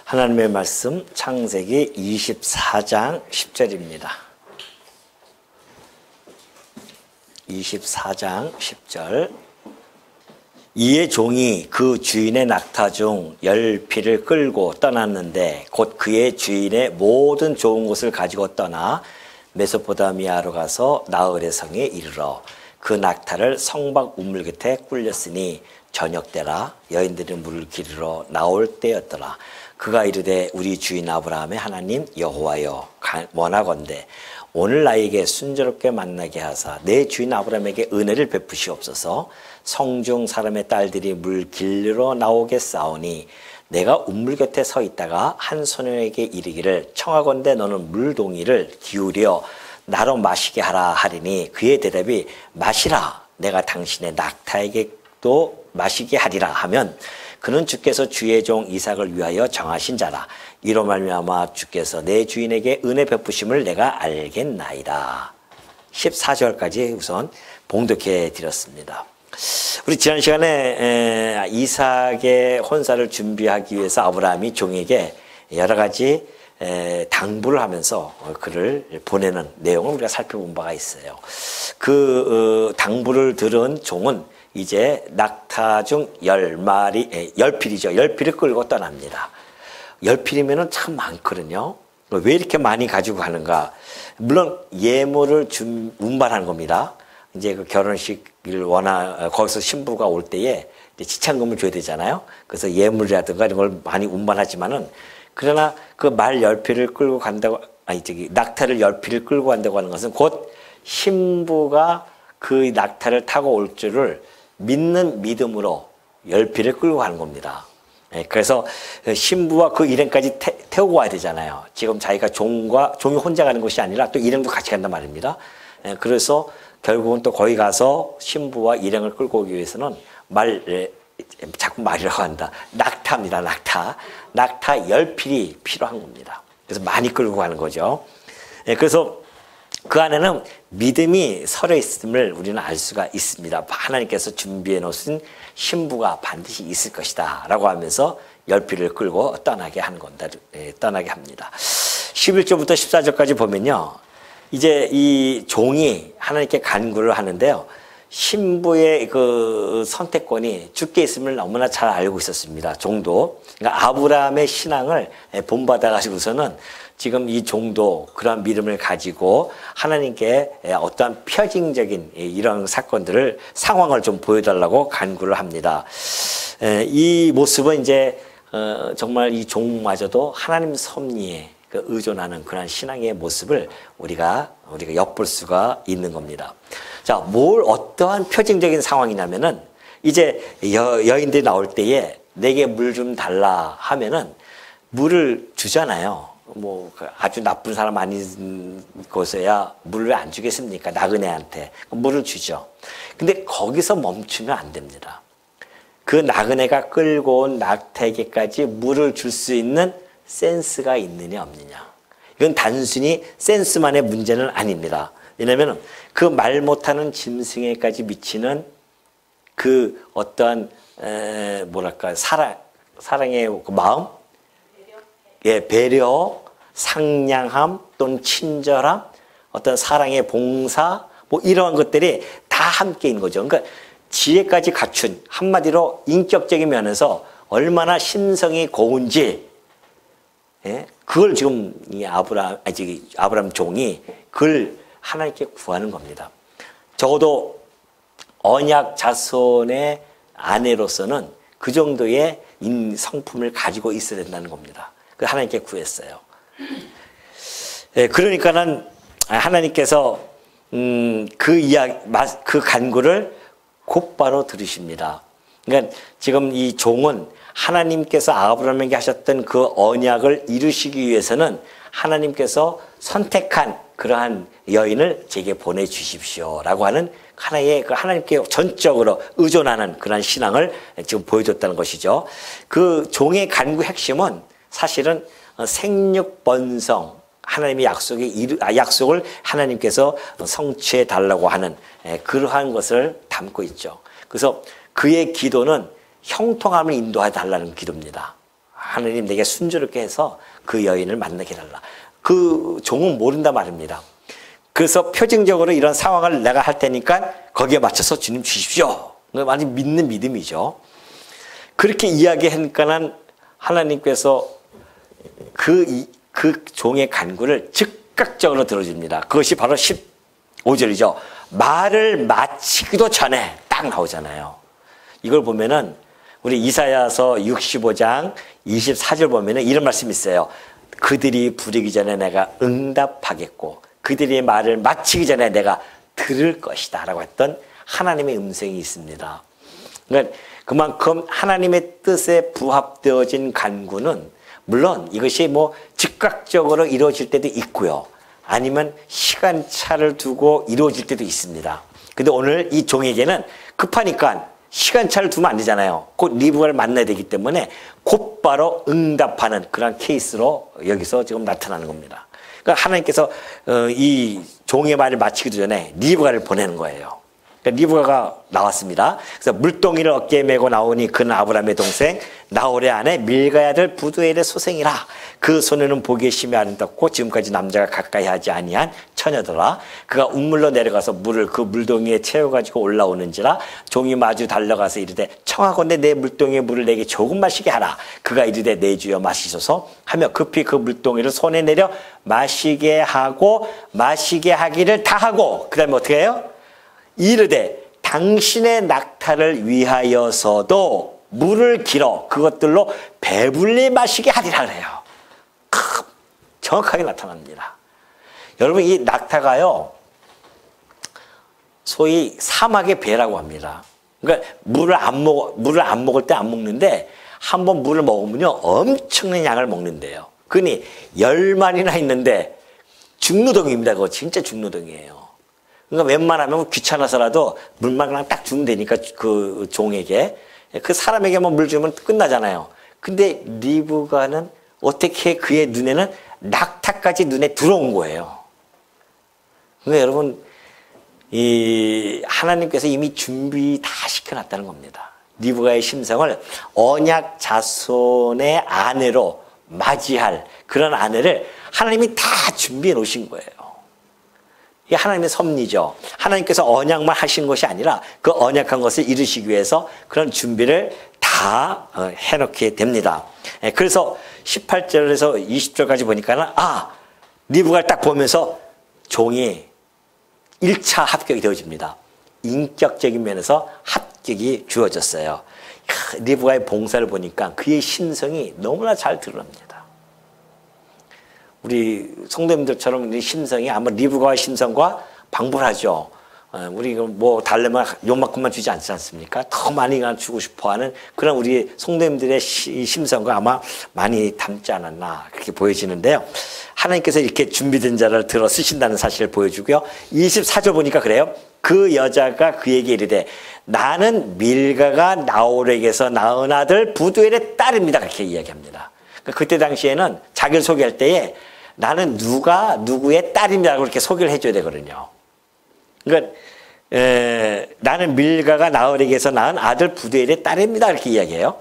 하나님의 말씀 창세기 24장 10절입니다. 24장 10절. 이에 종이 그 주인의 낙타 중 10匹을 끌고 떠났는데 곧 그의 주인의 모든 좋은 것을 가지고 떠나 메소포타미아로 가서 나홀의 성에 이르러 그 낙타를 성박 우물 곁에 꿀렸으니 저녁 때라 여인들이 물을 기르러 나올 때였더라. 그가 이르되 우리 주인 아브라함의 하나님 여호와여 원하건대 오늘 나에게 순조롭게 만나게 하사 내 주인 아브라함에게 은혜를 베푸시옵소서. 성중 사람의 딸들이 물 길르러 나오겠사오니 내가 우물 곁에 서 있다가 한 소년에게 이르기를 청하건대 너는 물동이를 기울여 나로 마시게 하라 하리니 그의 대답이 마시라 내가 당신의 낙타에게도 마시게 하리라 하면 그는 주께서 주의 종 이삭을 위하여 정하신 자라. 이로 말미암아 주께서 내 주인에게 은혜 베푸심을 내가 알겠나이다. 14절까지 우선 봉독해 드렸습니다. 우리 지난 시간에 이삭의 혼사를 준비하기 위해서 아브라함이 종에게 여러 가지 당부를 하면서 그를 보내는 내용을 우리가 살펴본 바가 있어요. 그 당부를 들은 종은 이제 낙타 중 10필이죠. 10필을 끌고 떠납니다. 10필이면 참 많거든요. 왜 이렇게 많이 가지고 가는가? 물론 예물을 운반하는 겁니다. 이제 그 결혼식을 거기서 신부가 올 때에 지참금을 줘야 되잖아요. 그래서 예물이라든가 이런 걸 많이 운반하지만은 그러나 그 말 10필을 끌고 간다고, 낙타를 10필을 끌고 간다고 하는 것은 곧 신부가 그 낙타를 타고 올 줄을 믿는 믿음으로 10필을 끌고 가는 겁니다. 그래서 신부와 그 일행까지 태우고 와야 되잖아요. 지금 자기가 종이 혼자 가는 것이 아니라 또 일행도 같이 간단 말입니다. 그래서 결국은 또 거기 가서 신부와 일행을 끌고 오기 위해서는 자꾸 말이라고 한다. 낙타입니다. 낙타 10필이 필요한 겁니다. 그래서 많이 끌고 가는 거죠. 그래서 그 안에는 믿음이 서려 있음을 우리는 알 수가 있습니다. 하나님께서 준비해 놓으신 신부가 반드시 있을 것이다 라고 하면서 10필을 끌고 떠나게 하는 겁니다. 떠나게 합니다. 11절부터 14절까지 보면요. 이제 이 종이 하나님께 간구를 하는데요. 신부의 그 선택권이 주께 있음을 너무나 잘 알고 있었습니다. 종도. 그러니까 아브라함의 신앙을 본받아가지고서는 지금 이 종도 그러한 믿음을 가지고 하나님께 어떠한 표징적인 이런 상황을 좀 보여달라고 간구를 합니다. 이 모습은 이제 정말 이 종마저도 하나님 섭리에 의존하는 그런 신앙의 모습을 우리가 엿볼 수가 있는 겁니다. 자, 어떠한 표징적인 상황이냐면은 이제 여인들이 나올 때에 내게 물 좀 달라 하면은 물을 주잖아요. 아주 나쁜 사람 아닌 곳에야 물을 왜 안 주겠습니까? 나그네한테 물을 주죠. 근데 거기서 멈추면 안 됩니다. 그 나그네가 끌고 온 낙타에게까지 물을 줄 수 있는 센스가 있느냐 없느냐. 이건 단순히 센스만의 문제는 아닙니다. 왜냐하면 그 말 못하는 짐승에까지 미치는 그 어떠한 사랑의 그 마음, 배려, 상냥함 또는 친절함, 어떤 사랑의 봉사, 이러한 것들이 다 함께 있는 거죠. 그러니까 지혜까지 갖춘 한마디로 인격적인 면에서 얼마나 심성이 고운지, 그걸 지금 아브라함 종이 그걸 하나님께 구하는 겁니다. 적어도 언약 자손의 아내로서는 그 정도의 성품을 가지고 있어야 된다는 겁니다. 그 하나님께 구했어요. 그러니까는 하나님께서 그 간구를 곧바로 들으십니다. 그러니까 지금 이 종은 하나님께서 아브라함에게 하셨던 그 언약을 이루시기 위해서는 하나님께서 선택한 그러한 여인을 제게 보내주십시오라고 하는 하나의 하나님께 전적으로 의존하는 그러한 신앙을 지금 보여줬다는 것이죠. 그 종의 간구 핵심은 사실은 생육번성 하나님의 약속을 하나님께서 성취해 달라고 하는 그러한 것을 담고 있죠. 그래서 그의 기도는 형통함을 인도해 달라는 기도입니다. 하느님 내게 순조롭게 해서 그 여인을 만나게 해달라. 그 종은 모른다 말입니다. 그래서 표징적으로 이런 상황을 내가 할 테니까 거기에 맞춰서 주님 주십시오. 많이 믿는 믿음이죠. 그렇게 이야기하니까는 하나님께서 그 종의 간구를 즉각적으로 들어줍니다. 그것이 바로 15절이죠. 말을 마치기도 전에 딱 나오잖아요. 이걸 보면은 우리 이사야서 65장 24절 보면은 이런 말씀이 있어요. 그들이 부르기 전에 내가 응답하겠고 그들의 말을 마치기 전에 내가 들을 것이다 라고 했던 하나님의 음성이 있습니다. 그러니까 그만큼 하나님의 뜻에 부합되어진 간구는 물론 이것이 뭐 즉각적으로 이루어질 때도 있고요. 아니면 시간차를 두고 이루어질 때도 있습니다. 근데 오늘 이 종에게는 급하니까 시간차를 두면 안 되잖아요. 곧 리브가를 만나야 되기 때문에 곧바로 응답하는 그런 케이스로 여기서 지금 나타나는 겁니다. 그러니까 하나님께서 이 종의 말을 마치기도 전에 리브가를 보내는 거예요. 그러니까 리브가가 나왔습니다. 그래서 물동이를 어깨에 메고 나오니 그는 아브라함의 동생 나홀의 아내 밀가의 아들 부두엘의 소생이라. 그 소녀는 보기에 심히 아름답고 지금까지 남자가 가까이 하지 아니한 처녀더라. 그가 우물로 내려가서 물을 그 물동이에 채워가지고 올라오는지라. 종이 마주 달려가서 이르되 청하건대 내 물동이의 물을 내게 조금 마시게 하라. 그가 이르되 내 주여 마시소서 하며 급히 그 물동이를 손에 내려 마시게 하고 마시게 하기를 다하고 그 다음에 어떻게 해요? 이르되 당신의 낙타를 위하여서도 물을 길어 그것들로 배불리 마시게 하리라 그래요. 정확하게 나타납니다. 여러분 이 낙타가요 소위 사막의 배라고 합니다. 그러니까 물을 안 먹을 때 안 먹는데 한번 물을 먹으면요 엄청난 양을 먹는데요. 그러니 10마리나 있는데 중노동입니다. 그거 진짜 중노동이에요. 그러니까 웬만하면 귀찮아서라도 물만 그냥 딱 주면 되니까 그 종에게 그 사람에게만 물 주면 끝나잖아요. 근데 리브가는 어떻게 그의 눈에는 낙타까지 눈에 들어온 거예요. 그러니까 여러분 이 하나님께서 이미 준비 다 시켜놨다는 겁니다. 리브가의 심성을 언약 자손의 아내로 맞이할 그런 아내를 하나님이 다 준비해 놓으신 거예요. 이게 하나님의 섭리죠. 하나님께서 언약만 하신 것이 아니라 그 언약한 것을 이루시기 위해서 그런 준비를 다 해놓게 됩니다. 그래서 18절에서 20절까지 보니까는 리브가를 딱 보면서 종이 1차 합격이 되어집니다. 인격적인 면에서 합격이 주어졌어요. 리브가의 봉사를 보니까 그의 심성이 너무나 잘 드러납니다. 우리 성도님들처럼 우리 심성이 아마 리브가의 심성과 방불하죠. 우리 뭐 달래면 요만큼만 주지 않지 않습니까? 더 많이 주고 싶어하는 그런 우리 성도님들의 심성과 아마 많이 닮지 않았나 그렇게 보여지는데요. 하나님께서 이렇게 준비된 자를 들어 쓰신다는 사실을 보여주고요. 24절 보니까 그래요. 그 여자가 그에게 이르되 나는 밀가가 나홀에게서 낳은 아들 부두엘의 딸입니다. 그렇게 이야기합니다. 그때 당시에는 자기를 소개할 때에 나는 누구의 딸입니다. 그렇게 소개를 해줘야 되거든요. 그러니까 나는 밀가가 나홀에게서 낳은 아들 부두엘의 딸입니다. 이렇게 이야기해요.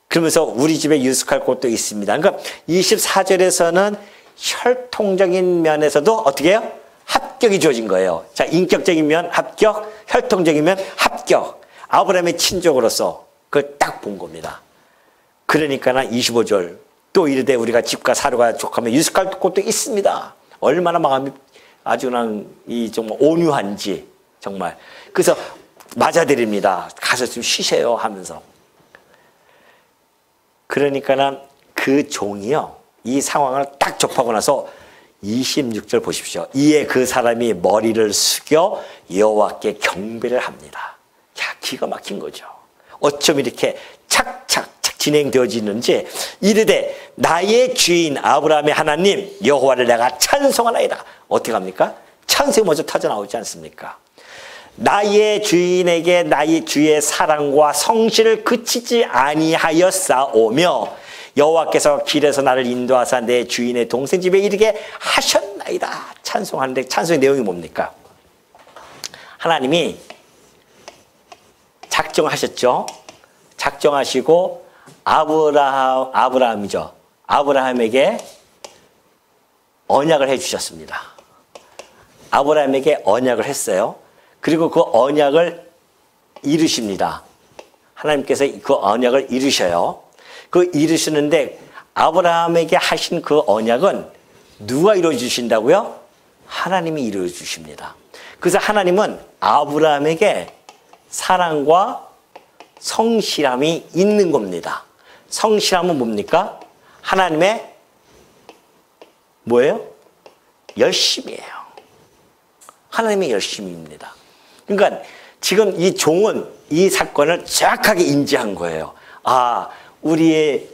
그러면서 우리 집에 유숙할 곳도 있습니다. 그러니까 24절에서는 혈통적인 면에서도 어떻게 해요? 합격이 주어진 거예요. 자, 인격적인 면 합격, 혈통적인 면 합격. 아브라함의 친족으로서 그걸 딱 본 겁니다. 그러니까 25절 또 이르되 우리가 집과 사료가 족하면 유숙할 곳도 있습니다. 얼마나 마음이 아주 그냥 정말 온유한지 정말. 그래서 맞아드립니다. 가서 좀 쉬세요 하면서. 그러니까 그 종이요. 이 상황을 딱 접하고 나서 26절 보십시오. 이에 그 사람이 머리를 숙여 여호와께 경배를 합니다. 야, 기가 막힌 거죠. 어쩜 이렇게 착착 진행되어지는지 이르되 나의 주인 아브라함의 하나님 여호와를 내가 찬송하나이다. 어떻게 합니까? 찬송이 먼저 터져 나오지 않습니까? 나의 주인에게 나의 주의 사랑과 성실을 그치지 아니하였사오며 여호와께서 길에서 나를 인도하사 내 주인의 동생 집에 이르게 하셨나이다. 찬송하는데 찬송의 내용이 뭡니까? 하나님이 작정하셨죠. 작정하시고 아브라함이죠. 아브라함에게 언약을 해주셨습니다. 아브라함에게 언약을 했어요. 그리고 그 언약을 이루십니다. 하나님께서 그 언약을 이루셔요. 그 이루시는데 아브라함에게 하신 그 언약은 누가 이루어 주신다고요? 하나님이 이루어 주십니다. 그래서 하나님은 아브라함에게 사랑과 성실함이 있는 겁니다. 성실함은 뭡니까? 하나님의 뭐예요? 열심이에요. 하나님의 열심입니다. 그러니까 지금 이 종은 이 사건을 정확하게 인지한 거예요. 아, 우리의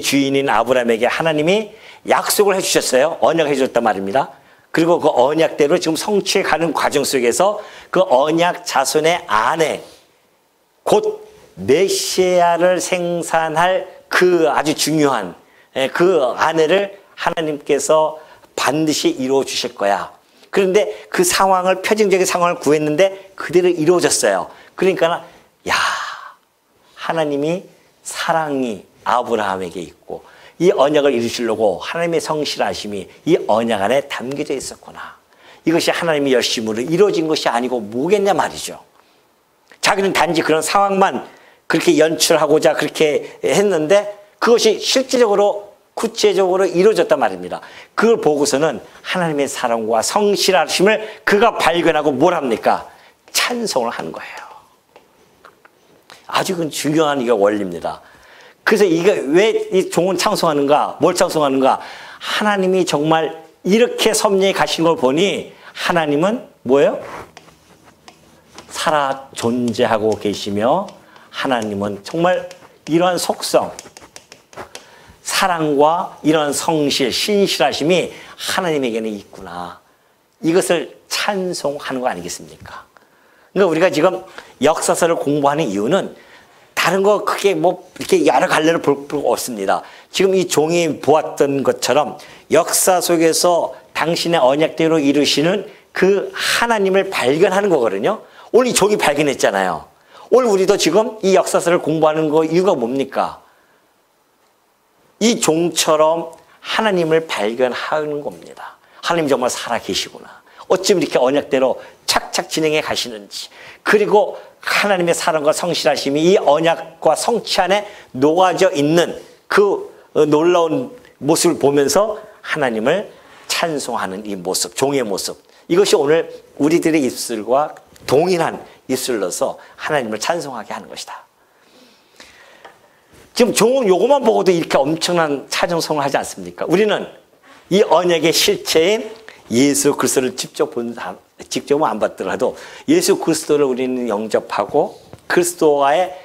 주인인 아브라함에게 하나님이 약속을 해주셨어요. 언약을 해줬단 말입니다. 그리고 그 언약대로 지금 성취해 가는 과정 속에서 그 언약 자손의 아내, 곧 메시아를 생산할 그 아주 중요한 그 아내를 하나님께서 반드시 이루어 주실 거야. 그런데 그 상황을, 표징적인 상황을 구했는데 그대로 이루어졌어요. 그러니까 야, 하나님이 사랑이 아브라함에게 있고 이 언약을 이루시려고 하나님의 성실하심이 이 언약 안에 담겨져 있었구나. 이것이 하나님의 열심으로 이루어진 것이 아니고 뭐겠냐 말이죠. 자기는 단지 그런 상황만 그렇게 연출하고자 그렇게 했는데 그것이 실질적으로 구체적으로 이루어졌단 말입니다. 그걸 보고서는 하나님의 사랑과 성실하심을 그가 발견하고 뭘 합니까? 찬송을 하는 거예요. 아주 그 중요한 이게 원리입니다. 그래서 이게 왜 이 종은 찬송하는가? 뭘 찬송하는가? 하나님이 정말 이렇게 섭리해 가신 걸 보니 하나님은 뭐예요? 살아 존재하고 계시며 하나님은 정말 이러한 속성, 사랑과 이런 성실, 신실하심이 하나님에게는 있구나. 이것을 찬송하는 거 아니겠습니까? 그러니까 우리가 지금 역사서를 공부하는 이유는 다른 거 크게 뭐 이렇게 여러 갈래를 볼 필요가 없습니다. 지금 이 종이 보았던 것처럼 역사 속에서 당신의 언약대로 이루시는 그 하나님을 발견하는 거거든요. 오늘 이 종이 발견했잖아요. 오늘 우리도 지금 이 역사서를 공부하는 거 이유가 뭡니까? 이 종처럼 하나님을 발견하는 겁니다. 하나님 정말 살아계시구나. 어쩜 이렇게 언약대로 착착 진행해 가시는지. 그리고 하나님의 사랑과 성실하심이 이 언약과 성취 안에 녹아져 있는 그 놀라운 모습을 보면서 하나님을 찬송하는 이 모습, 종의 모습. 이것이 오늘 우리들의 입술과 동일한 입술로서 하나님을 찬송하게 하는 것이다. 지금 종은 요것만 보고도 이렇게 엄청난 찬송을 하지 않습니까? 우리는 이 언약의 실체인 예수 그리스도를 직접은 안 받더라도 예수 그리스도를 우리는 영접하고 그리스도와의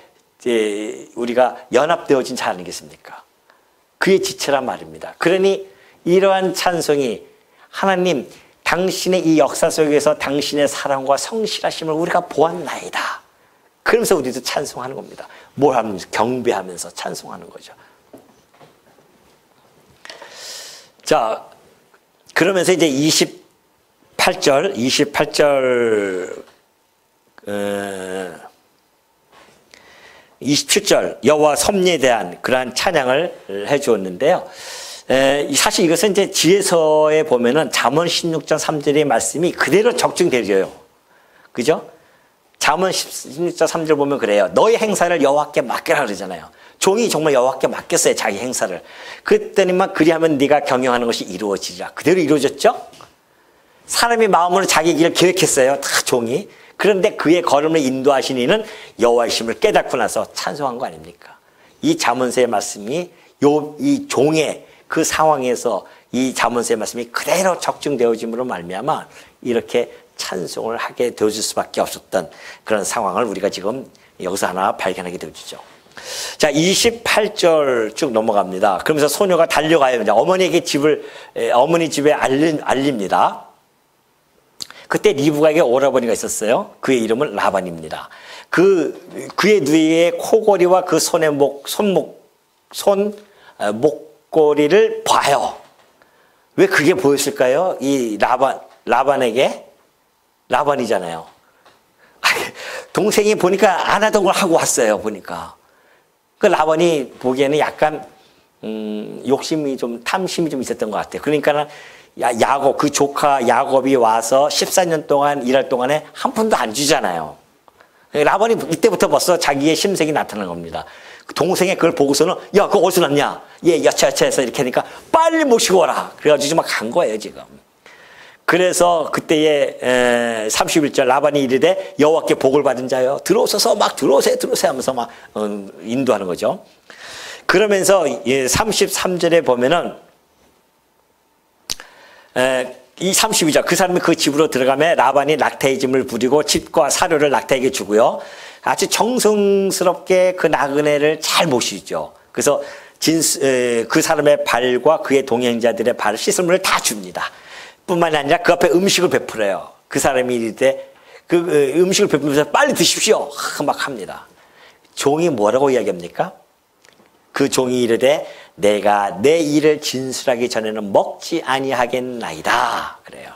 우리가 연합되어진 자 아니겠습니까? 그의 지체란 말입니다. 그러니 이러한 찬송이 하나님 당신의 이 역사 속에서 당신의 사랑과 성실하심을 우리가 보았나이다. 그러면서 우리도 찬송하는 겁니다. 뭘 하면서? 경배하면서 찬송하는 거죠. 자, 그러면서 이제 28절 27절 여호와 섭리에 대한 그러한 찬양을 해주었는데요. 사실 이것은 이제 지혜서에 보면은 잠언 16장 3절의 말씀이 그대로 적중되죠. 그죠? 잠언 16장 3절 보면 그래요. 너의 행사를 여호와께 맡겨라 그러잖아요. 종이 정말 여호와께 맡겼어요. 자기 행사를. 그랬더니만 그리하면 네가 경영하는 것이 이루어지리라. 그대로 이루어졌죠? 사람이 마음으로 자기 길을 계획했어요. 다 종이. 그런데 그의 걸음을 인도하신 이는 여호와이심을 깨닫고 나서 찬송한 거 아닙니까? 이 잠언서의 말씀이 이 종의 그 상황에서 이 잠언서의 말씀이 그대로 적중되어짐으로 말미암아 이렇게 찬송을 하게 되어줄 수밖에 없었던 그런 상황을 우리가 지금 여기서 하나 발견하게 되어주죠. 자, 28절 쭉 넘어갑니다. 그러면서 소녀가 달려가요. 이제 어머니 집에 알립니다. 그때 리브가에게 오라버니가 있었어요. 그의 이름은 라반입니다. 그의 누이의 코골이와 그 목걸이를 봐요. 왜 그게 보였을까요? 이 라반에게? 라반이잖아요. 동생이 보니까 안 하던 걸 하고 왔어요, 보니까. 그 라반이 보기에는 약간 욕심이 좀 탐심이 좀 있었던 것 같아요. 그러니까는 야곱 그 조카 야곱이 와서 14년 동안 일할 동안에 한 푼도 안 주잖아요. 라반이 이때부터 벌써 자기의 심색이 나타난 겁니다. 동생이 그걸 보고서는 야 그거 어디서 났냐? 예 여차여차해서 이렇게 하니까 빨리 모시고 와라. 그래가지고 막 간 거예요 지금. 그래서 그때의 31절 라반이 이르되 여호와께 복을 받은 자여 들어오셔서 막 들어오세요 하면서 막 인도하는 거죠. 그러면서 33절에 보면은 이 32절 그 사람이 그 집으로 들어가며 라반이 낙타의 짐을 부리고 집과 사료를 낙타에게 주고요. 아주 정성스럽게 그 나그네를 잘 모시죠. 그래서 그 사람의 발과 그의 동행자들의 발을 씻을 물을 다 줍니다. 뿐만이 아니라 그 앞에 음식을 베풀어요. 그 사람이 이르되 그 음식을 베풀면서 빨리 드십시오 막 합니다. 종이 뭐라고 이야기합니까? 그 종이 이르되 내가 내 일을 진술하기 전에는 먹지 아니하겠나이다. 그래요.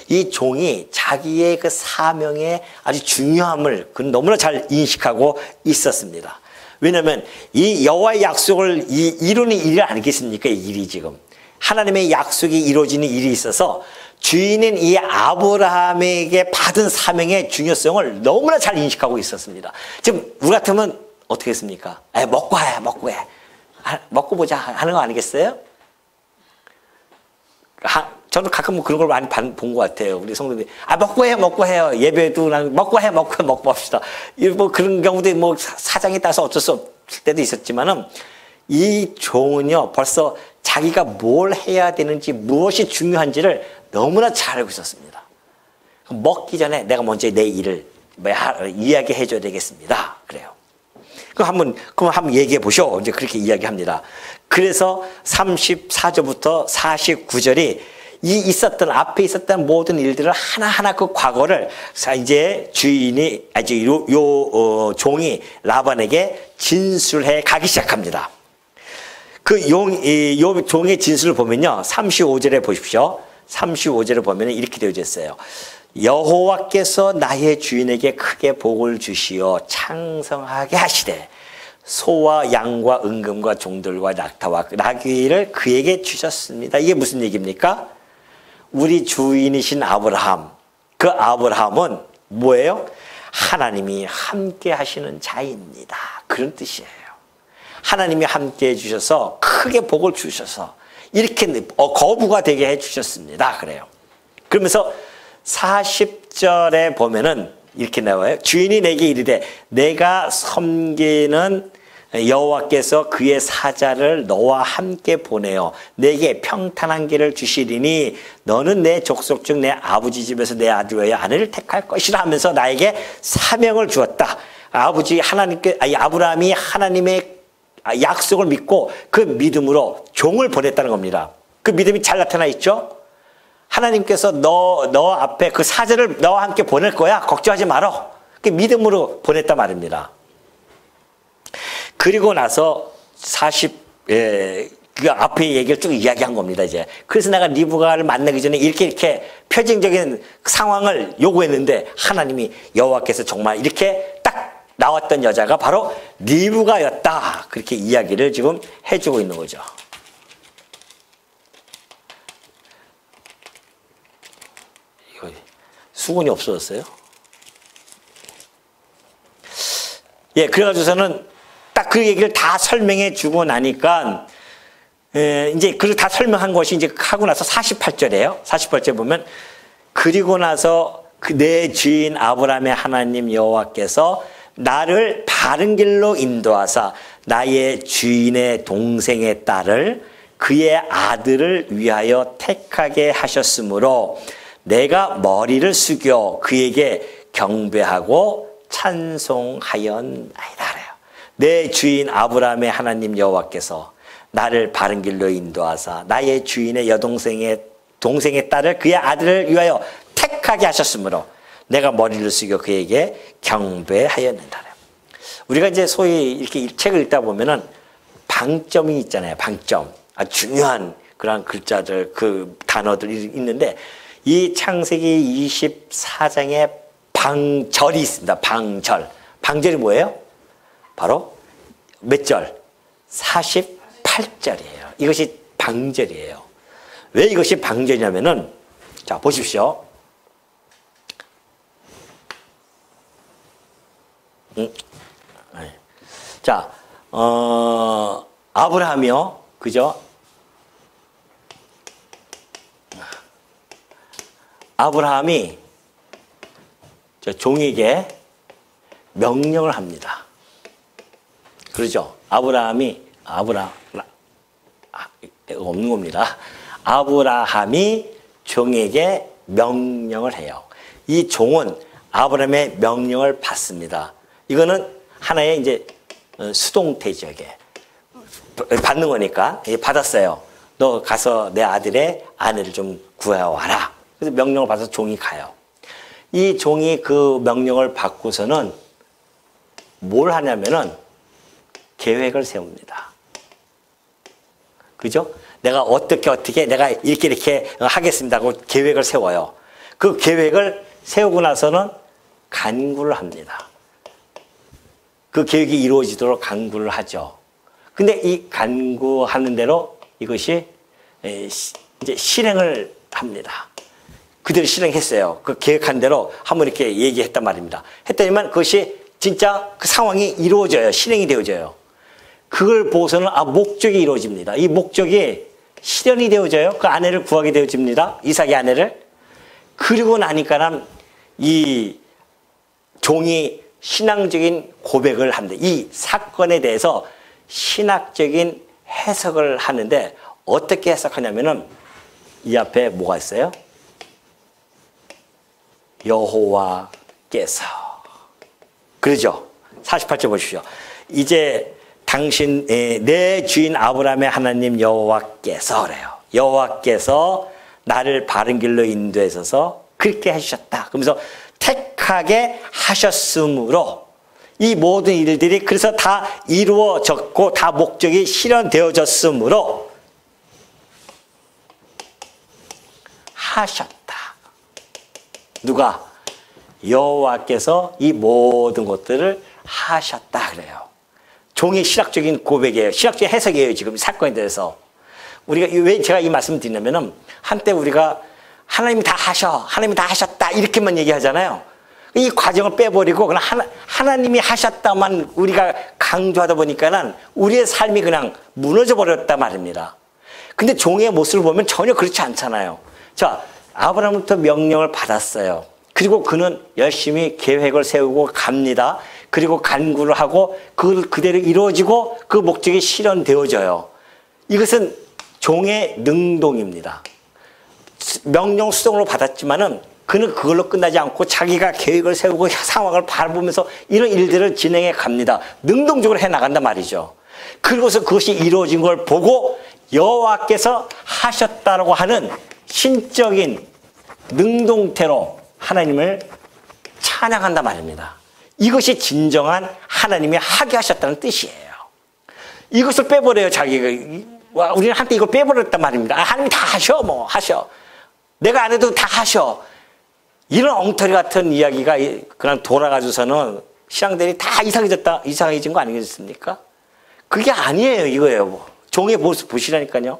이 종이 자기의 그 사명의 아주 중요함을 너무나 잘 인식하고 있었습니다. 왜냐하면 이 여호와의 약속을 이루는 일이 아니겠습니까? 이 일이 지금. 하나님의 약속이 이루어지는 일이 있어서 주인은 이 아브라함에게 받은 사명의 중요성을 너무나 잘 인식하고 있었습니다. 지금 우리 같으면 어떻게 했습니까? 먹고 해. 먹고 보자 하는 거 아니겠어요? 저는 가끔 그런 걸 많이 본 것 같아요. 우리 성도들이 먹고 해요. 예배도 먹고 합시다. 뭐 그런 경우도 뭐 사정에 따라서 어쩔 수 없을 때도 있었지만은 이 종은요 벌써 자기가 뭘 해야 되는지 무엇이 중요한지를 너무나 잘 알고 있었습니다. 먹기 전에 내가 먼저 내 일을 이야기해 줘야 되겠습니다. 그래요. 그럼 한번 얘기해 보쇼. 이제 그렇게 이야기합니다. 그래서 34절부터 49절이 앞에 있었던 모든 일들을 하나하나 그 과거를 이제 종이 라반에게 진술해 가기 시작합니다. 요 종의 진술을 보면요. 35절에 보십시오. 35절에 보면 이렇게 되어져 있어요. 여호와께서 나의 주인에게 크게 복을 주시어 창성하게 하시되 소와 양과 은금과 종들과 낙타와 나귀를 그에게 주셨습니다. 이게 무슨 얘기입니까? 우리 주인이신 아브라함, 그 아브라함은 뭐예요? 하나님이 함께 하시는 자입니다. 그런 뜻이에요. 하나님이 함께 해주셔서 크게 복을 주셔서 이렇게 거부가 되게 해주셨습니다. 그래요. 그러면서 40절에 보면은 이렇게 나와요. 주인이 내게 이르되 내가 섬기는 여호와께서 그의 사자를 너와 함께 보내어 내게 평탄한 길을 주시리니 너는 내 족속 중 내 아버지 집에서 내 아들의 아내를 택할 것이라 하면서 나에게 사명을 주었다. 아브라함이 하나님의 약속을 믿고 그 믿음으로 종을 보냈다는 겁니다. 그 믿음이 잘 나타나 있죠? 하나님께서 너 앞에 그 사자를 너와 함께 보낼 거야. 걱정하지 말어. 그 믿음으로 보냈단 말입니다. 그리고 나서 그 앞에 얘기를 쭉 이야기한 겁니다, 이제. 그래서 내가 리브가를 만나기 전에 이렇게 표징적인 상황을 요구했는데 하나님이 여호와께서 정말 이렇게 딱 나왔던 여자가 바로 리브가였다. 그렇게 이야기를 지금 해주고 있는 거죠. 이거 수건이 없어졌어요? 예, 그래가지고서는 딱 그 얘기를 다 설명해 주고 나니까, 이제 그걸 다 설명한 것이 이제 하고 나서 48절이에요. 48절 보면, 그리고 나서 내 주인 아브라함의 하나님 여호와께서 나를 바른 길로 인도하사 나의 주인의 동생의 딸을 그의 아들을 위하여 택하게 하셨으므로 내가 머리를 숙여 그에게 경배하고 찬송하였나이다. 내 주인 아브라함의 하나님 여호와께서 나를 바른 길로 인도하사 나의 주인의 동생의 딸을 그의 아들을 위하여 택하게 하셨으므로 내가 머리를 숙여 그에게 경배하였는다. 우리가 이제 소위 이렇게 책을 읽다 보면은 방점이 있잖아요. 방점. 아주 중요한 그런 글자들, 그 단어들이 있는데 이 창세기 24장에 방절이 있습니다. 방절. 방절이 뭐예요? 바로 몇 절? 48절이에요. 이것이 방절이에요. 왜 이것이 방절이냐면은, 자, 보십시오. 자, 아브라함이요. 그죠? 아브라함이 저 종에게 명령을 합니다. 그러죠? 없는 겁니다. 아브라함이 종에게 명령을 해요. 이 종은 아브라함의 명령을 받습니다. 이거는 하나의 이제 수동태적에 받는 거니까 받았어요. 너 가서 내 아들의 아내를 좀 구해와라. 그래서 명령을 받아서 종이 가요. 이 종이 그 명령을 받고서는 뭘 하냐면은 계획을 세웁니다. 그죠? 내가 어떻게 내가 이렇게 하겠습니다 하고 계획을 세워요. 그 계획을 세우고 나서는 간구를 합니다. 그 계획이 이루어지도록 간구를 하죠. 근데 이 간구하는 대로 이것이 이제 실행을 합니다. 그대로 실행했어요. 그 계획한 대로 한번 이렇게 얘기했단 말입니다. 했더니만 그것이 진짜 그 상황이 이루어져요. 실행이 되어져요. 그걸 보고서는 목적이 이루어집니다. 이 목적이 실현이 되어져요. 그 아내를 구하게 되어집니다. 이삭의 아내를. 그리고 나니까는 이 종이 신앙적인 고백을 합니다. 이 사건에 대해서 신학적인 해석을 하는데 어떻게 해석하냐면은 이 앞에 뭐가 있어요? 여호와께서. 그러죠? 48절 보십시오. 이제 당신 내 주인 아브라함의 하나님 여호와께서 그래요. 여호와께서 나를 바른 길로 인도하셔서 그렇게 해주셨다. 그러면서 택하게 하셨으므로 이 모든 일들이 그래서 다 이루어졌고 다 목적이 실현되어졌으므로 하셨다. 누가? 여호와께서 이 모든 것들을 하셨다 그래요. 종의 신학적인 고백이에요. 신학적인 해석이에요. 지금 사건에 대해서. 우리가 왜 제가 이 말씀을 드리냐면은 한때 우리가 하나님이 다 하나님이 다 하셨다 이렇게만 얘기하잖아요. 이 과정을 빼버리고 그냥 하나님이 하셨다만 우리가 강조하다 보니까는 우리의 삶이 그냥 무너져 버렸단 말입니다. 근데 종의 모습을 보면 전혀 그렇지 않잖아요. 자, 아브라함부터 명령을 받았어요. 그리고 그는 열심히 계획을 세우고 갑니다. 그리고 간구를 하고 그대로 이루어지고 그 목적이 실현되어져요. 이것은 종의 능동입니다. 명령 수동으로 받았지만은 그는 그걸로 끝나지 않고 자기가 계획을 세우고 상황을 바라보면서 이런 일들을 진행해 갑니다. 능동적으로 해 나간단 말이죠. 그리고서 그것이 이루어진 걸 보고 여호와께서 하셨다라고 하는 신적인 능동태로 하나님을 찬양한단 말입니다. 이것이 진정한 하나님이 하게 하셨다는 뜻이에요. 이것을 빼버려요, 자기가. 우리는 한때 이걸 빼버렸단 말입니다. 하나님이 다 하셔, 하셔. 내가 안 해도 다 하셔. 이런 엉터리 같은 이야기가 그냥 돌아가줘서는 신앙들이 다 이상해진 거 아니겠습니까? 그게 아니에요, 이거예요. 종의 모습 보시라니까요.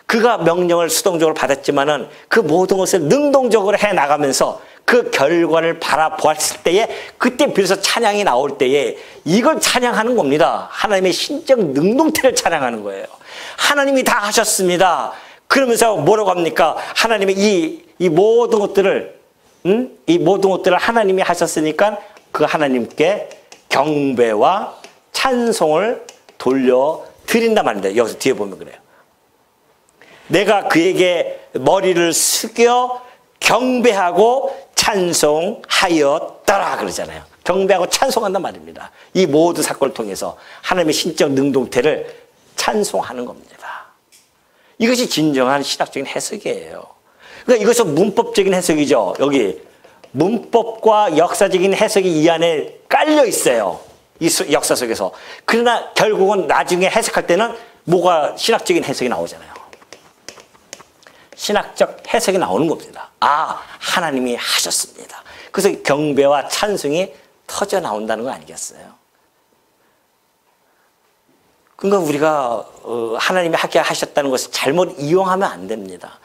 그가 명령을 수동적으로 받았지만은 그 모든 것을 능동적으로 해 나가면서 그 결과를 바라보았을 때에 그때 비로소 찬양이 나올 때에 이걸 찬양하는 겁니다. 하나님의 신적 능동태를 찬양하는 거예요. 하나님이 다 하셨습니다. 그러면서 뭐라고 합니까? 하나님의 이 모든 것들을 이 모든 것들을 하나님이 하셨으니까 그 하나님께 경배와 찬송을 돌려드린단 말입니다. 여기서 뒤에 보면 그래요. 내가 그에게 머리를 숙여 경배하고 찬송하였더라 그러잖아요. 경배하고 찬송한단 말입니다. 이 모든 사건을 통해서 하나님의 신적 능동태를 찬송하는 겁니다. 이것이 진정한 신학적인 해석이에요. 그러니까 이것은 문법적인 해석이죠. 여기 문법과 역사적인 해석이 이 안에 깔려 있어요. 이 역사 속에서. 그러나 결국은 나중에 해석할 때는 뭐가 신학적인 해석이 나오잖아요. 신학적 해석이 나오는 겁니다. 하나님이 하셨습니다. 그래서 경배와 찬송이 터져 나온다는 거 아니겠어요? 그러니까 우리가 하나님이 하게 하셨다는 것을 잘못 이용하면 안 됩니다.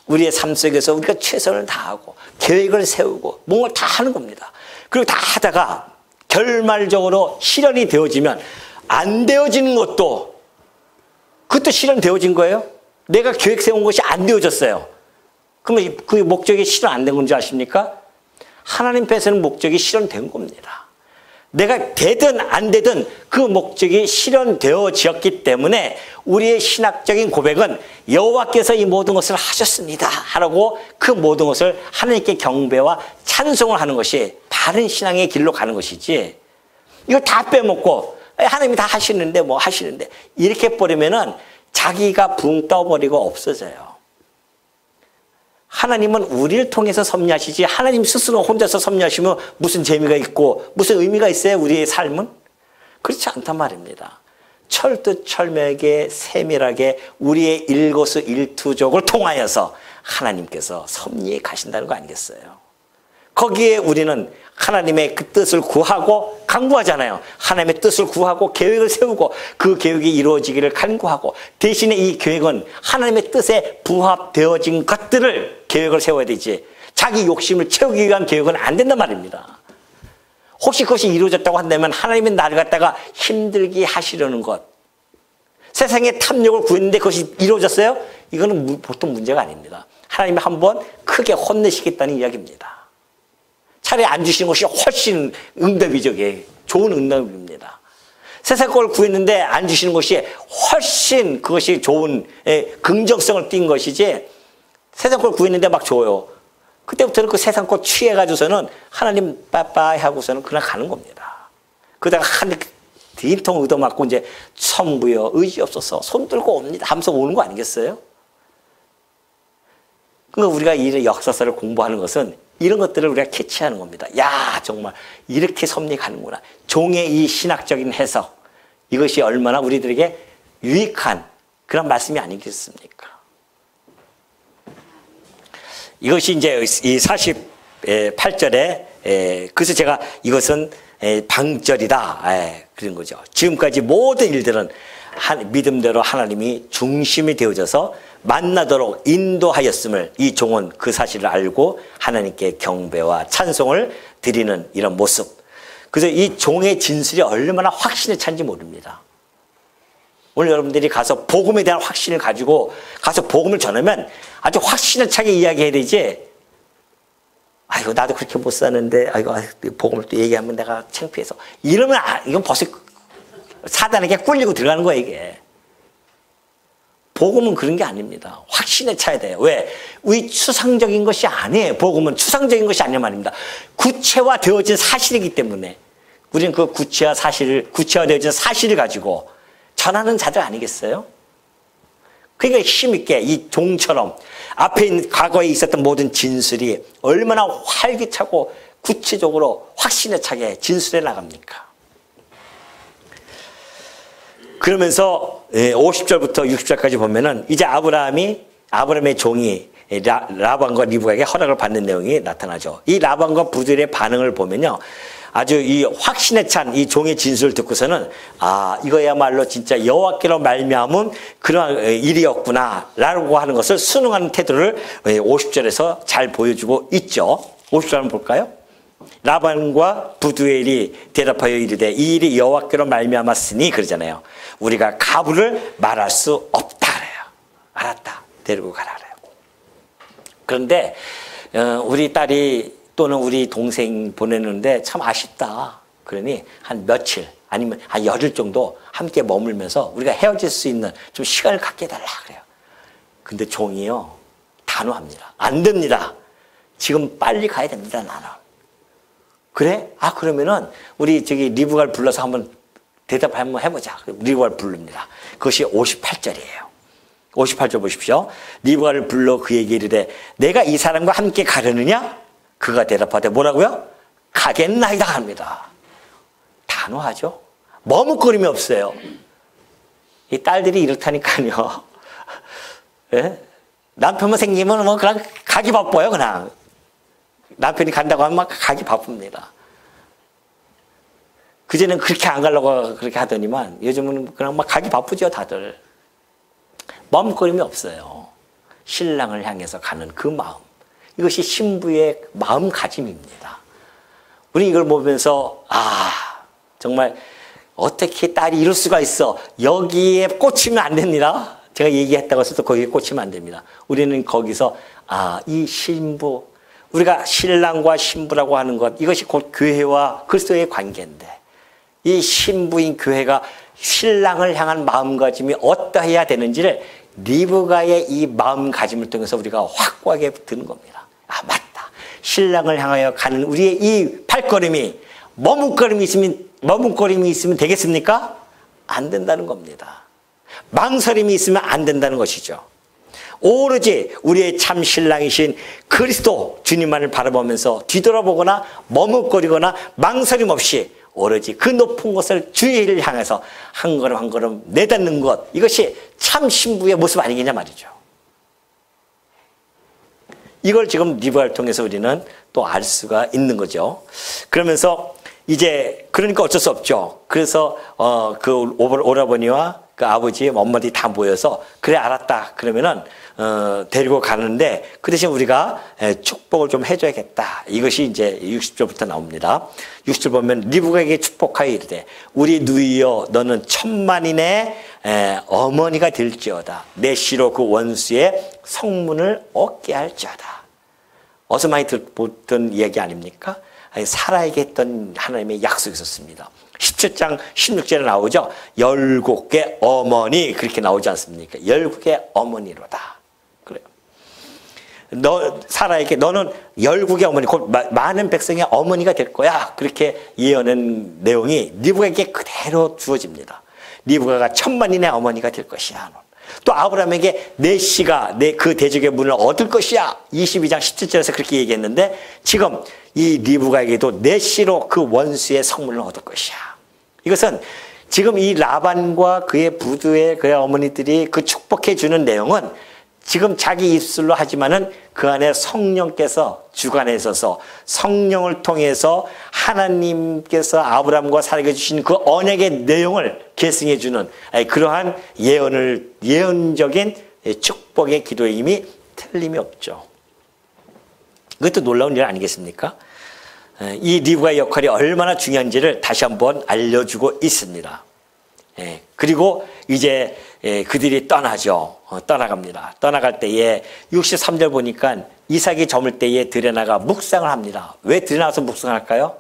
우리의 삶 속에서 우리가 최선을 다하고 계획을 세우고 뭔가를 다 하는 겁니다. 그리고 다 하다가 결말적으로 실현이 되어지면 안 되어지는 것도 그것도 실현되어진 거예요. 내가 계획 세운 것이 안 되어졌어요. 그러면 그 목적이 실현 안 된 건지 아십니까? 하나님 께서는 목적이 실현된 겁니다. 내가 되든 안 되든 그 목적이 실현되어졌기 때문에 우리의 신학적인 고백은 여호와께서 이 모든 것을 하셨습니다 하라고 그 모든 것을 하나님께 경배와 찬송을 하는 것이 바른 신앙의 길로 가는 것이지, 이걸 다 빼먹고 하나님이 다 하시는데 뭐 하시는데 이렇게 버리면은 자기가 붕 떠버리고 없어져요. 하나님은 우리를 통해서 섭리하시지 하나님 스스로 혼자서 섭리하시면 무슨 재미가 있고 무슨 의미가 있어요? 우리의 삶은? 그렇지 않단 말입니다. 철두철미하게 세밀하게 우리의 일거수일투족을 통하여서 하나님께서 섭리해 가신다는 거 아니겠어요? 거기에 우리는 하나님의 그 뜻을 구하고 간구하잖아요. 하나님의 뜻을 구하고 계획을 세우고 그 계획이 이루어지기를 간구하고, 대신에 이 계획은 하나님의 뜻에 부합되어진 것들을 계획을 세워야 되지 자기 욕심을 채우기 위한 계획은 안 된단 말입니다. 혹시 그것이 이루어졌다고 한다면 하나님은 나를 갖다가 힘들게 하시려는 것, 세상의 탐욕을 구했는데 그것이 이루어졌어요? 이거는 보통 문제가 아닙니다. 하나님이 한번 크게 혼내시겠다는 이야기입니다. 차라리 안 주시는 것이 훨씬 응답이죠. 좋은 응답입니다. 세상 걸 구했는데 안 주시는 것이 훨씬 그것이 좋은 긍정성을 띈 것이지, 세상 걸 구했는데 막 줘요. 그때부터는 그 세상 걸 취해가지고서는 하나님 빠빠이 하고서는 그냥 가는 겁니다. 그러다가 한 빈통 얻어맞고 이제 천부여 의지 없어서 손 들고 옵니다 하면서 오는 거 아니겠어요? 그러니까 우리가 이 역사서를 공부하는 것은 이런 것들을 우리가 캐치하는 겁니다. 야, 정말 이렇게 섭리가는구나. 종의 이 신학적인 해석, 이것이 얼마나 우리들에게 유익한 그런 말씀이 아니겠습니까? 이것이 이제 이 48절에 그래서 제가 이것은 방절이다 그런 거죠. 지금까지 모든 일들은 믿음대로 하나님이 중심이 되어져서 만나도록 인도하였음을 이 종은 그 사실을 알고 하나님께 경배와 찬송을 드리는 이런 모습. 그래서 이 종의 진술이 얼마나 확신에 찬지 모릅니다. 오늘 여러분들이 가서 복음에 대한 확신을 가지고 가서 복음을 전하면 아주 확신에 차게 이야기해야 되지, 아이고 나도 그렇게 못 사는데 아이고 복음을 또 얘기하면 내가 창피해서 이러면 이건 벌써 사단에게 꿀리고 들어가는 거예요. 이게 복음은 그런 게 아닙니다. 확신에 차야 돼요. 왜? 우리 추상적인 것이 아니에요. 복음은 추상적인 것이 아니란 말입니다. 구체화되어진 사실이기 때문에 우리는 그 구체화되어진 사실을 가지고 전하는 자들 아니겠어요? 그러니까 힘있게 이 종처럼 앞에 과거에 있었던 모든 진술이 얼마나 활기차고 구체적으로 확신에 차게 진술해 나갑니까? 그러면서 50절부터 60절까지 보면은 이제 아브라함의 종이 라반과 리브가에게 허락을 받는 내용이 나타나죠. 이 라반과 부들의 반응을 보면요, 아주 이 확신에 찬 이 종의 진술을 듣고서는 이거야말로 진짜 여호와께로 말미암은 그런 일이었구나 라고 하는 것을 순응하는 태도를 50절에서 잘 보여주고 있죠. 50절 한번 볼까요? 라반과 부두엘이 대답하여 이르되 이 일이 여호와께로 말미암았으니 그러잖아요. 우리가 가부를 말할 수 없다 그래요. 알았다, 데리고 가라 그래요. 그런데 우리 딸이 또는 우리 동생 보내는데 참 아쉽다. 그러니 한 며칠 아니면 한 열흘 정도 함께 머물면서 우리가 헤어질 수 있는 좀 시간을 갖게 해달라 그래요. 근데 종이요 단호합니다. 안 됩니다. 지금 빨리 가야 됩니다. 나는. 그래? 그러면은 우리 리브가를 불러서 한번 대답 한번 해보자. 리브가를 부릅니다. 그것이 58절이에요. 58절 보십시오. 리브가를 불러 그에게 이르되 내가 이 사람과 함께 가려느냐? 그가 대답하되 뭐라고요? 가겠나이다 합니다. 단호하죠? 머뭇거림이 없어요. 이 딸들이 이렇다니까요. 예? 남편만 생기면 뭐 그냥 가기 바빠요. 그냥 남편이 간다고 하면 막 가기 바쁩니다. 그전에는 그렇게 안 가려고 그렇게 하더니만 요즘은 그냥 막 가기 바쁘죠, 다들. 머뭇거림이 없어요. 신랑을 향해서 가는 그 마음. 이것이 신부의 마음가짐입니다. 우리 이걸 보면서 정말 어떻게 딸이 이럴 수가 있어. 여기에 꽂히면 안 됩니다. 제가 얘기했다고 해서 거기에 꽂히면 안 됩니다. 우리는 거기서 이 신부, 우리가 신랑과 신부라고 하는 것, 이것이 곧 교회와 그리스도의 관계인데 이 신부인 교회가 신랑을 향한 마음가짐이 어떠해야 되는지를 리브가의 이 마음가짐을 통해서 우리가 확고하게 드는 겁니다. 맞다. 신랑을 향하여 가는 우리의 이 발걸음이 머뭇거림이 있으면 되겠습니까? 안 된다는 겁니다. 망설임이 있으면 안 된다는 것이죠. 오로지 우리의 참 신랑이신 그리스도 주님만을 바라보면서 뒤돌아보거나 머뭇거리거나 망설임 없이 오로지 그 높은 곳을 주의를 향해서 한 걸음 한 걸음 내닫는 것, 이것이 참 신부의 모습 아니겠냐 말이죠. 이걸 지금 리브가를 통해서 우리는 또 알 수가 있는 거죠. 그러면서 이제 그러니까 어쩔 수 없죠. 그래서 그 오라버니와 그 아버지, 엄마들이 다 모여서 그래 알았다. 그러면은 데리고 가는데 그 대신 우리가 축복을 좀 해줘야겠다. 이것이 이제 60절부터 나옵니다. 60절 보면 리브가에게 축복하여 이르되 우리 누이여 너는 천만인의 어머니가 될지어다. 내 씨로 그 원수의 성문을 얻게 할지어다. 어서 많이 듣던 이야기 아닙니까? 사라에게 했던 하나님의 약속이 있었습니다. 17장 16절에 나오죠. 열국의 어머니 그렇게 나오지 않습니까? 열국의 어머니로다. 그래요. 사라에게 너는 열국의 어머니, 곧 많은 백성의 어머니가 될 거야. 그렇게 예언한 내용이 리브가에게 그대로 주어집니다. 리브가가 천만인의 어머니가 될 것이야. 또 아브라함에게 내 씨가 그 대적의 문을 얻을 것이야. 22장 17절에서 그렇게 얘기했는데 지금 이 리브가에게도 내 씨로 그 원수의 성문을 얻을 것이야. 이것은 지금 이 라반과 그의 부두의 그의 어머니들이 그 축복해 주는 내용은 지금 자기 입술로 하지만은 그 안에 성령께서 주관해 있어서 성령을 통해서 하나님께서 아브라함과 사라에게 주신 그 언약의 내용을 계승해 주는 그러한 예언적인 축복의 기도의 힘이 틀림이 없죠. 그것도 놀라운 일 아니겠습니까? 이 리브가의 역할이 얼마나 중요한지를 다시 한번 알려주고 있습니다. 그리고 이제 그들이 떠나죠. 떠나갑니다. 떠나갈 때에 63절 보니까 이삭이 저물 때에 들여나가 묵상을 합니다. 왜 들여나가서 묵상할까요?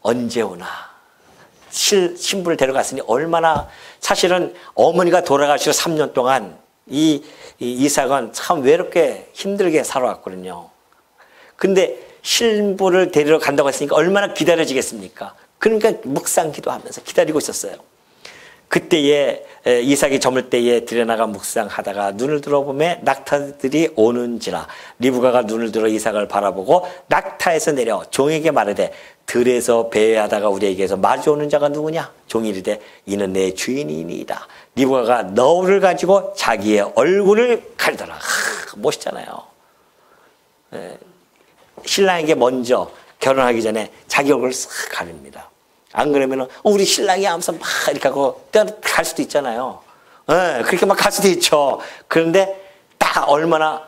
언제 오나. 신부를 데려갔으니 얼마나, 사실은 어머니가 돌아가시고 3년 동안 이삭은 참 외롭게 힘들게 살아왔거든요. 근데 신부를 데리러 간다고 했으니까 얼마나 기다려지겠습니까? 그러니까 묵상 기도하면서 기다리고 있었어요. 그때에 이삭이 저물 때에 들여나가 묵상하다가 눈을 들어보매 낙타들이 오는지라. 리브가가 눈을 들어 이삭을 바라보고 낙타에서 내려 종에게 말하되 들에서 배회하다가 우리에게서 마주오는 자가 누구냐? 종이 이르되 이는 내 주인이니이다. 리브가가 너울을 가지고 자기의 얼굴을 가리더라. 멋있잖아요. 신랑에게 먼저 결혼하기 전에 자기 얼굴을 싹 가립니다. 안 그러면은 우리 신랑이 하면서 막 이렇게 하고 갈 수도 있잖아요. 그렇게 막 갈 수도 있죠. 그런데 딱 얼마나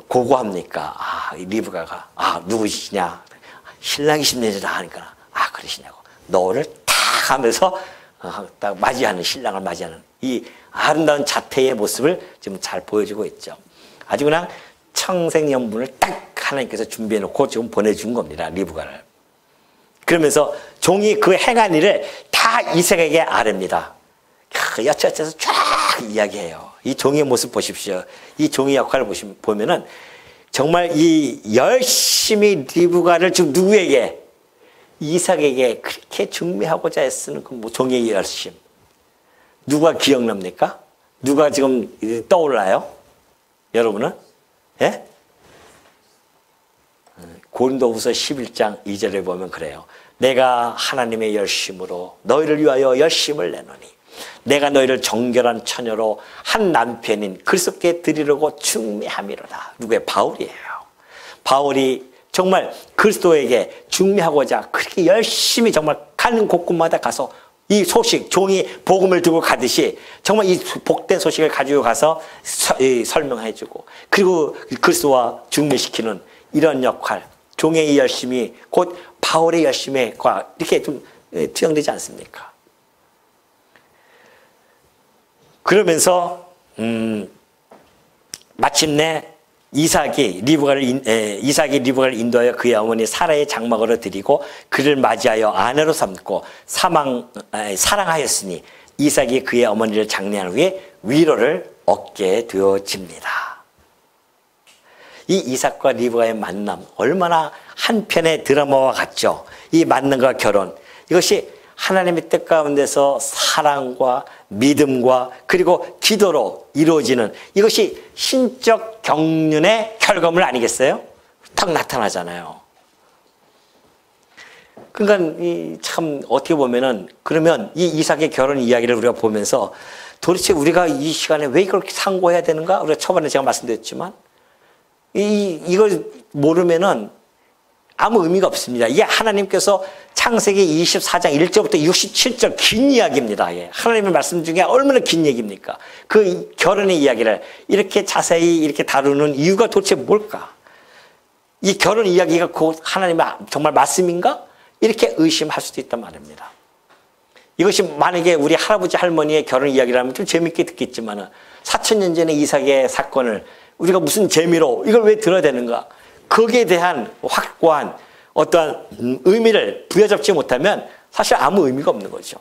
고고합니까? 리브가가 누구시냐? 신랑이십니다 하니까 그러시냐고. 너를 탁 하면서 딱 맞이하는, 신랑을 맞이하는 이 아름다운 자태의 모습을 지금 잘 보여주고 있죠. 아주 그냥 청생연분을 딱 하나님께서 준비해놓고 지금 보내준 겁니다. 리브가를. 그러면서 종이 그 행한 일을 다 이삭에게 아뢰입니다. 여차저차해서 쫙 이야기해요. 이 종의 모습 보십시오. 이 종의 역할을 보면은 정말 이 열심히 리브가를 지금 누구에게? 이삭에게 그렇게 중매하고자 애쓰는 그 종의 열심. 누가 기억납니까? 누가 지금 떠올라요? 여러분은? 예? 고린도후서 11장 2절에 보면 그래요. 내가 하나님의 열심으로 너희를 위하여 열심을 내노니 내가 너희를 정결한 처녀로 한 남편인 그리스도께 드리려고 중매함이로다. 누구의? 바울이에요. 바울이 정말 그리스도에게 중매하고자 그렇게 열심히 정말 가는 곳곳마다 가서 이 소식, 종이 복음을 들고 가듯이 정말 이 복된 소식을 가지고 가서 설명해주고, 그리고 그리스도와 중매시키는 이런 역할, 종의 이 열심이 곧 바울의 열심과 이렇게 좀 투영되지 않습니까? 그러면서 마침내 이삭이 리브가를 인도하여 그의 어머니 사라의 장막으로 드리고 그를 맞이하여 아내로 삼고 사랑하였으니 이삭이 그의 어머니를 장례한 후에 위로를 얻게 되어집니다. 이 이삭과 리브가의 만남, 얼마나 한편의 드라마와 같죠. 이 만남과 결혼, 이것이 하나님의 뜻 가운데서 사랑과 믿음과 그리고 기도로 이루어지는, 이것이 신적 경륜의 결과물 아니겠어요? 딱 나타나잖아요. 그러니까 참 어떻게 보면은, 그러면 이 이삭의 결혼 이야기를 우리가 보면서 도대체 우리가 이 시간에 왜 그렇게 상고해야 되는가? 우리가 초반에 제가 말씀드렸지만 이걸 모르면은 아무 의미가 없습니다. 이게 하나님께서 창세기 24장 1절부터 67절 긴 이야기입니다. 예. 하나님의 말씀 중에 얼마나 긴 얘기입니까? 그 결혼의 이야기를 이렇게 자세히 이렇게 다루는 이유가 도대체 뭘까? 이 결혼 이야기가 곧 하나님의 정말 말씀인가? 이렇게 의심할 수도 있단 말입니다. 이것이 만약에 우리 할아버지 할머니의 결혼 이야기라면 좀 재밌게 듣겠지만 4,000년 전의 이삭의 사건을 우리가 무슨 재미로 이걸 왜 들어야 되는가? 거기에 대한 확고한 어떠한 의미를 부여잡지 못하면 사실 아무 의미가 없는 거죠.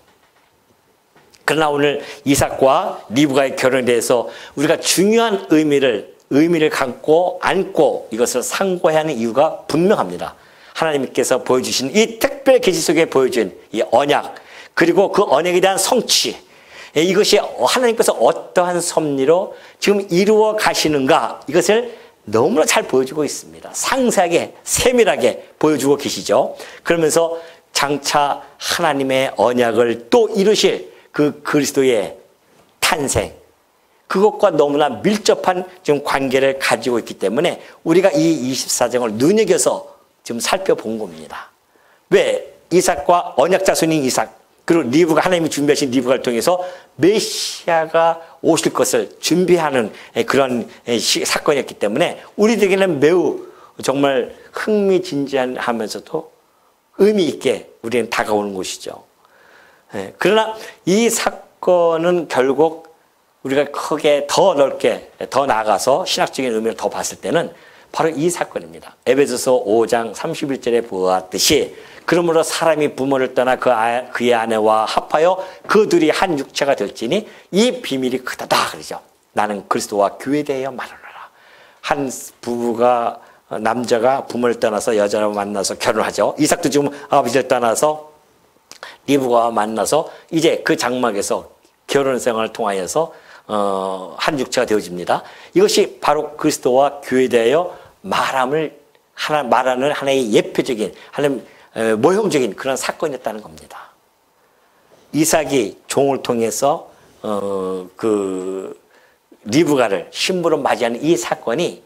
그러나 오늘 이삭과 리브가의 결혼에 대해서 우리가 중요한 의미를 갖고 안고 이것을 상고해야 하는 이유가 분명합니다. 하나님께서 보여주신 이 특별 계시 속에 보여준 이 언약, 그리고 그 언약에 대한 성취, 이것이 하나님께서 어떠한 섭리로 지금 이루어 가시는가, 이것을 너무나 잘 보여주고 있습니다. 상세하게 세밀하게 보여주고 계시죠. 그러면서 장차 하나님의 언약을 또 이루실 그 그리스도의 탄생, 그것과 너무나 밀접한 지금 관계를 가지고 있기 때문에 우리가 이 24장을 눈여겨서 지금 살펴본 겁니다. 왜? 이삭과 언약 자손인 이삭, 그리고 리브가, 하나님이 준비하신 리브가를 통해서 메시아가 오실 것을 준비하는 그런 사건이었기 때문에 우리들에게는 매우 정말 흥미진진하면서도 의미 있게 우리는 다가오는 것이죠. 그러나 이 사건은 결국 우리가 크게 더 넓게 더 나아가서 신학적인 의미를 더 봤을 때는 바로 이 사건입니다. 에베소서 5장 31절에 보았듯이 그러므로 사람이 부모를 떠나 그의 아내와 합하여 그 둘이 한 육체가 될지니 이 비밀이 크다다 그러죠. 나는 그리스도와 교회에 대하여 말하노라. 한 부부가, 남자가 부모를 떠나서 여자를 만나서 결혼하죠. 이삭도 지금 아버지를 떠나서 리브가와 만나서 이제 그 장막에서 결혼 생활을 통하여서 한 육체가 되어집니다. 이것이 바로 그리스도와 교회에 대하여 말하는 하나의 예표적인, 하나의 모형적인 그런 사건이었다는 겁니다. 이삭이 종을 통해서 그 리브가를 신부로 맞이하는 이 사건이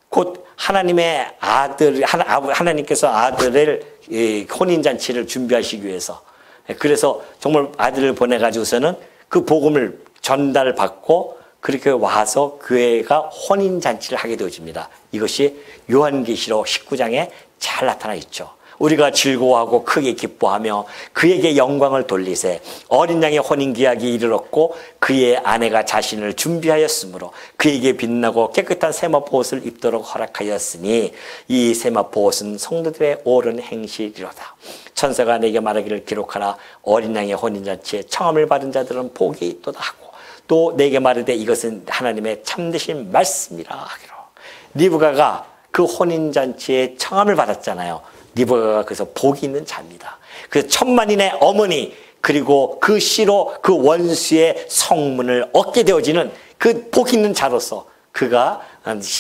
곧 하나님의 하나님께서 아들을 혼인잔치를 준비하시기 위해서, 그래서 정말 아들을 보내가지고서는 그 복음을 전달받고 그렇게 와서 교회가 혼인잔치를 하게 되어집니다. 이것이 요한계시록 19장에 잘 나타나 있죠. 우리가 즐거워하고 크게 기뻐하며 그에게 영광을 돌리세. 어린 양의 혼인기약이 이르렀고 그의 아내가 자신을 준비하였으므로 그에게 빛나고 깨끗한 세마포옷을 입도록 허락하였으니 이 세마포옷은 성도들의 옳은 행실이로다. 천사가 내게 말하기를 기록하라. 어린 양의 혼인잔치에 청함을 받은 자들은 복이 있도다 하고 또 내게 말하되 이것은 하나님의 참되신 말씀이라 하기로. 리브가가 그 혼인잔치에 청함을 받았잖아요. 리브가가 그래서 복이 있는 자입니다. 그래서 천만인의 어머니, 그리고 그 씨로 그 원수의 성문을 얻게 되어지는 그 복 있는 자로서 그가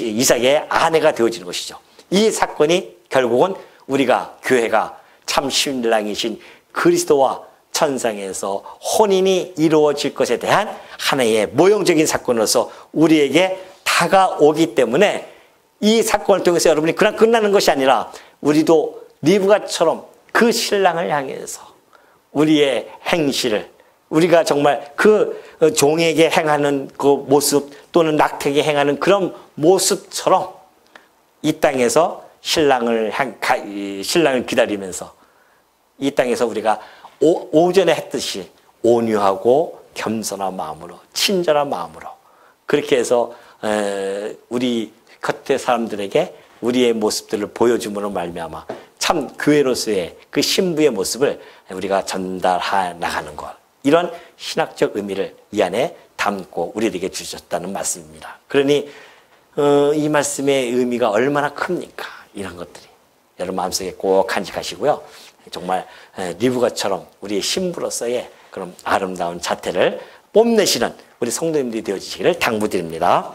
이삭의 아내가 되어지는 것이죠. 이 사건이 결국은 우리가 교회가 참 신랑이신 그리스도와 천상에서 혼인이 이루어질 것에 대한 하나의 모형적인 사건으로서 우리에게 다가오기 때문에 이 사건을 통해서 여러분이 그냥 끝나는 것이 아니라 우리도 리브가처럼 그 신랑을 향해서 우리의 행실을 우리가 정말 그 종에게 행하는 그 모습 또는 낙태에게 행하는 그런 모습처럼 이 땅에서 신랑을 기다리면서 이 땅에서 우리가 오전에 했듯이 온유하고 겸손한 마음으로 친절한 마음으로 그렇게 해서 우리 겉에 사람들에게 우리의 모습들을 보여줌으로 말미암아 참 교회로서의 그 신부의 모습을 우리가 전달해 나가는 것 이런 신학적 의미를 이 안에 담고 우리에게 주셨다는 말씀입니다. 그러니 이 말씀의 의미가 얼마나 큽니까? 이런 것들이 여러분 마음속에 꼭 간직하시고요. 정말 리브가처럼 우리의 신부로서의 그런 아름다운 자태를 뽐내시는 우리 성도님들이 되어주시기를 당부드립니다.